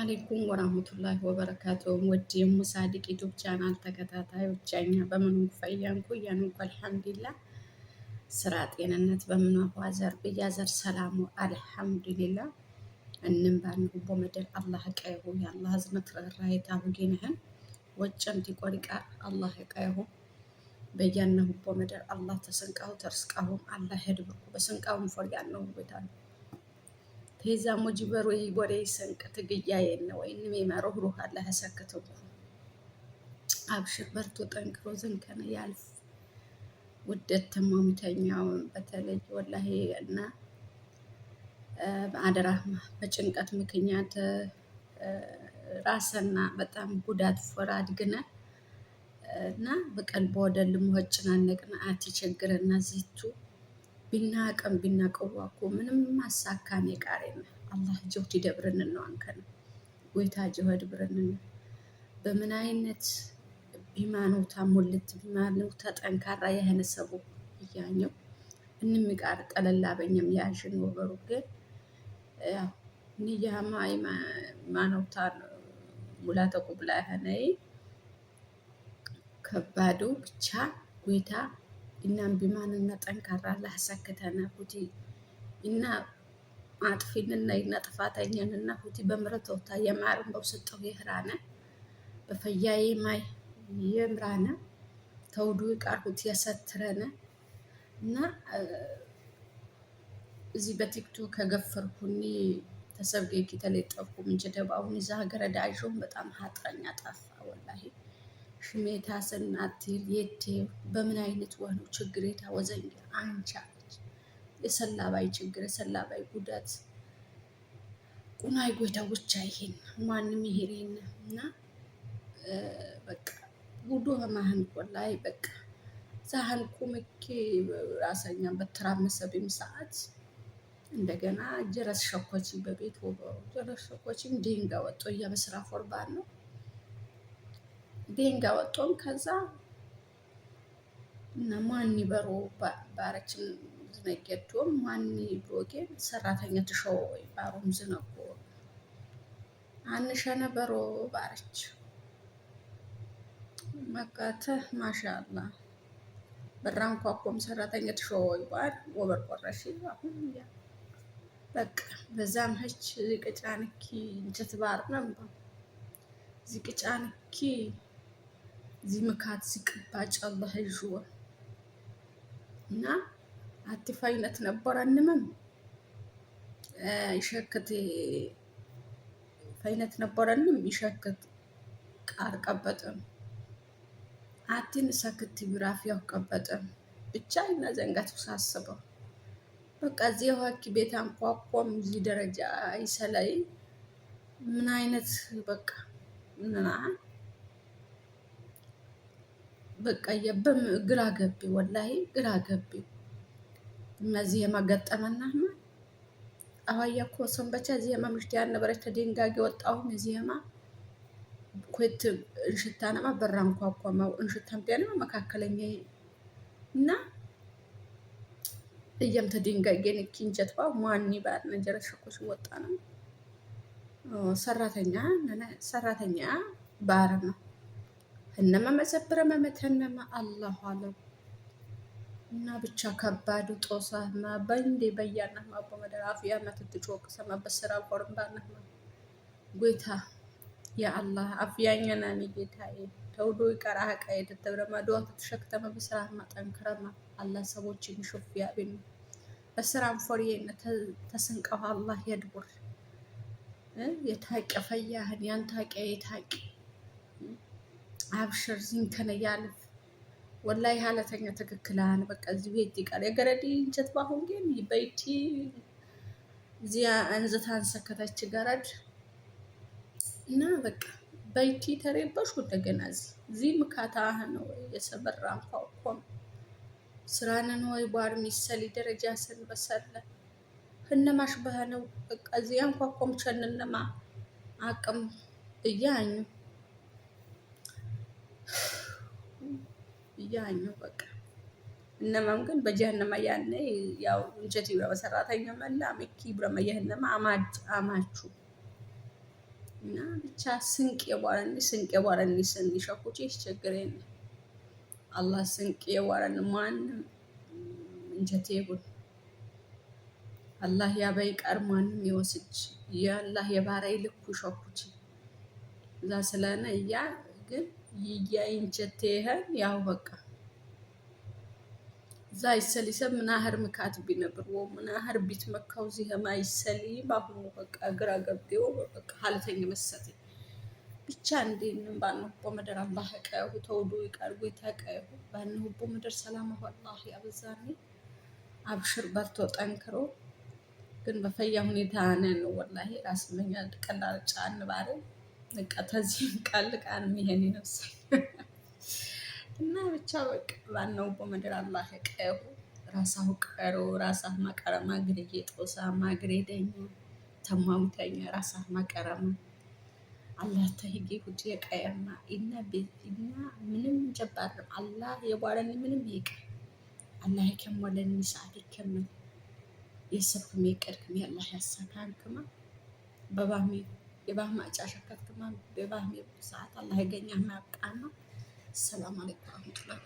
አለይኩም ወራህመቱላሂ ወበረካቱሁ ወዲ ሙሳዲቅ ዩቲዩብ ቻናል ተከታታዮች እኛ በምን ፈያን ኩያን አልሐምዱሊላህ ስራ ጤንነት በምን ዋዘር በያዘር ሰላሙ አልሐምዱሊላህ እንም ባን በመደር አላህ ቀይሁ ያላህ ዝመት ራይ ታውጊነህን ወጨምቲ ቆሪቃ አላህ ቀይሁ በያነሁ በመደር አላህ ተሰንቃው ተርስቃው አላህ ሄድብኩ በሰንቃው ፈርያን ነው ወይታል ቴዛ ሙጅበር ወይ ጎሬ ሰንቅ ትግያዬ ነው ወይንም የማሮህ ሩህ አላህ ያሰከተው አብሽር በርቶ ጠንክሮ ዘንከነ ያልፍ ውደት ተማምተኛው በተለይ ወላሂ እና በአደራህ በጭንቀት ምክንያት ራስና በጣም ጉዳት ፈራድ ግነ እና በቀልቦ ወደልም ወጭናነቅና አትቸግረና ዚቱ ቢናቀም ቢናቀዋኩ ምንም ማሳካኔ ቃሬና አላህ ጀውት ይደብረን ነው አንከን ወይታ ጀወድ ብረን በምን አይነት ቢማኑ ታሙልት ቢማኑ ተጠንካራ ያህነሰቡ ይያኘው እንምቃር ቀለላበኝም ያሽን ወበሩ ግን ያው ንያማ ማኑታ ሙላተ ቁብላ ያህነይ ከባዱ ብቻ ወይታ እናም ቢማንና ጠንካራ አላህ ሰከተና ሁቲ እና አጥፊንና እና ጥፋተኛንና ሁቲ በምረተውታ የማርም በውስጠው ይህራነ በፈያዬ ማይ የምራነ ተውዱ ይቃር ሁቲ ያሰትረነ እና እዚህ በቲክቶክ ከገፈርኩኒ ተሰብገይ ከተለጠፍኩ ምን ጀደባውን እዛ ሀገረ ዳጆም በጣም ሀጥረኛ ጠፋ ወላሂ ሽሜታ ሰናትል የቴ በምን አይነት ወህነው ችግሬታ ወዘኝ አንቻለች የሰላባይ ችግር የሰላባይ ጉዳት ቁናይ ጎይታ ብቻ ይሄን ማንም ይሄን እና በቃ ጉዶ ማህን ቆላይ በቃ ዛህን ቁምኪ ራሰኛ በተራመሰብኝ ሰዓት እንደገና ጀረስ ሸኮቺ በቤት ወበሩ ጀረስ ሸኮቺም ዲንጋ ወጦ በስራ ፎርባን ነው ዴንጋ ወጦም ከዛ እና ማን ይበሮ ባረችን ዝነገዶም ማን ብሮጌን ሰራተኛ ተሾው ባሩም ዝነቆ አንሸነ በሮ ባረች መቃተ ማሻአላ በራን ኳኮም ሰራተኛ ተሾው ባር ወበር ቆረሽ አሁን ያ በቃ በዛም ህች ዝቅጫንኪ እንጨት ባር ነበር ዝቅጫንኪ ዚምካት ሲቅባጭ አላህ ይዥዋ እና አትፋይነት ነበረንንም ይሸክት ፋይነት ነበረንም ይሸክት ቃር ቀበጠም አትን ሰክት ቢራፊያው ቀበጠም ብቻ እና ዘንጋት ተሳሰበው በቃ እዚህ ሆኪ ቤት አንኳኳም እዚህ ደረጃ ይሰላይ ምን አይነት በቃ እና በቃ የበም ግራ ገቢ ወላሂ ግራ ገቢ እነዚህ የማገጠመና አዋያኮ ሰንበቻ እዚህ የማምሽት ያነበረች ተደንጋጊ ወጣው እዚህማ ኮት እንሽታናማ በራን ኳኳማው እንሽታም ቢያነማ መካከለኛ እና እየም ተደንጋጊ ነክ እንጀትባ ማን ይባል ነጀረ ሸኮሽ ወጣ ነው ሰራተኛ ባር ነው እነማ መዘብረ መመተነማ አላህ አለም እና ብቻ ከባዱ ጦሳማ በእንዴ በያና ማቦ መደራፍ ያመት ትጮቅ ሰማ በስራ ቆርባና ጎይታ ያ አላህ አፍያኛና ጌታዬ ተውዶ ይቀራህ ቀይት ተብረማ ዶንት ተሸክተማ በስራ ማጠንከረማ አላህ ሰዎችን ይሽፍ ያብን በስራም ፎሪየነ ተሰንቀው አላህ ያድቡር የታቀፈያህን ያንታቀ የታቀ አብሽር ዝንከነ ያልፍ ወላሂ ሐለተኛ ትክክላን በቃ እዚህ ቤት ይቀር የገረዲ እንጨት ባሁን ግን በይቲ ዚያ አንዘታን ሰከታች ገረድ እና በቃ በይቲ ተረበሽ ወደገና እዚህ ምካታህ ነው የሰበራን ኳኳም ስራነን ወይ ባር ሚሰሊ ደረጃ ሰንበሰለ ህነማሽ በህነው በቃ ዚያን ኳኳም ቸንነማ አቅም እያኙ ያኛው በቃ እነማም ግን በጀሃነም ያነ ያው እንጀት ይብራ በሰራተኛ መላ መኪ ብራ መየህነማ አማቹ እና ብቻ ስንቅ የቧረኒ ስን ይሸኩች ችግር አላህ ስንቅ የቧረን ማንም እንጀቴ ቡን አላህ ያበይ ቀር ማንም ይወስጅ የአላህ የባራይ ልኩ ሸኩች እዛ ስለነ እያ ግን ይያይንጀቴ ይሄን ያው በቃ እዛ ይሰሊሰብ ምናህር ምካት ቢነብር ምናህር ቢት መካው ዚህ ማይሰሊ ባሁኑ በቃ ግራ ገብቴው በቃ ሀልተኝ መሰተ ብቻ እንዴንም ባንሁ በመደር አላህ ቀዩ ተውዱ ይቀርጉ ይተቀዩ ባንሁ በመደር ሰላም አላህ ያበዛኒ አብሽር በርቶ ጠንክሮ ግን በፈያ ሁኔታ ነን ወላሂ ራስ መኛ ቀላል ጫን ባረ በቃ ተዚህ ቃል ይሄን ይነሳል እና ብቻ በቃ ባነው በመደር አላህ ቀዩ ራሳው ቀሮ ራሳህ ማቀረማ ግልዬ ጦሳ ማግሬደኛ ተማውተኛ ራሳህ ማቀረማ አላህ ተህጌ ሁጂ የቀየማ ኢና ቤትና ምንም ጀባር አላህ የቧረኒ ምንም ይቀ አላህ ከሞለን ሰዓት ከመን የሰብኩም የቀድኩም ያላህ ያሳካንክማ በባህሚ የባህማ አጫሸከትክማ በባህሚ ሰዓት አላህ ያገኛህ ማብቃና ሰላም አለይኩም ወራህመቱላሂ